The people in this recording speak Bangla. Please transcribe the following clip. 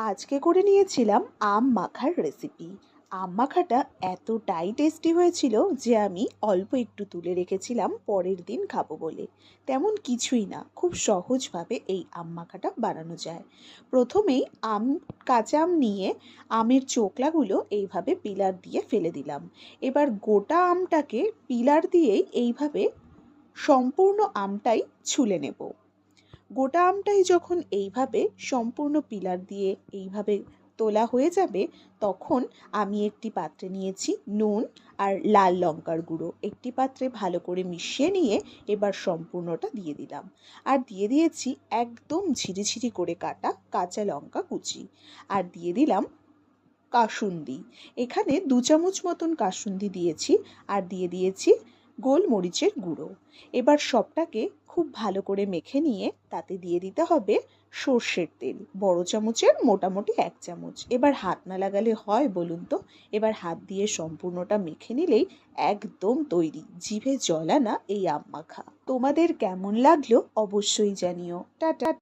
আজকে করে নিয়েছিলাম আম মাখার রেসিপি। আম মাখাটা এতটাই টেস্টি হয়েছিল যে আমি অল্প একটু তুলে রেখেছিলাম পরের দিন খাবো বলে। তেমন কিছুই না, খুব সহজভাবে এই আম মাখাটা বানানো যায়। প্রথমেই কাঁচা আম নিয়ে আমের চোকলাগুলো এইভাবে পিলার দিয়ে ফেলে দিলাম। এবার গোটা আমটাকে পিলার দিয়েই এইভাবে সম্পূর্ণ আমটাই ছুলে নেব। গোটা আমটাই যখন এইভাবে সম্পূর্ণ পিলার দিয়ে এইভাবে তোলা হয়ে যাবে, তখন আমি একটি পাত্রে নিয়েছি নুন আর লাল লঙ্কার গুঁড়ো। একটি পাত্রে ভালো করে মিশিয়ে নিয়ে এবার সম্পূর্ণটা দিয়ে দিলাম। আর দিয়ে দিয়েছি একদম ঝিরিঝিরি করে কাটা কাঁচা লঙ্কা কুচি। আর দিয়ে দিলাম কাসুন্দি। এখানে 2 চামচ মতন কাসুন্দি দিয়েছি। আর দিয়ে দিয়েছি গোলমরিচের গুঁড়ো। এবার সবটাকে খুব ভালো করে মেখে নিয়ে তাতে দিয়ে দিতে হবে সর্ষের তেল, বড় চামচের মোটামুটি 1 চামচ। এবার হাত না লাগালে হয় বলুন তো? এবার হাত দিয়ে সম্পূর্ণটা মেখে নিলেই একদম তৈরি, জিভে জল আনা এই আম মাখা। তোমাদের কেমন লাগলো অবশ্যই জানিও। টাটা।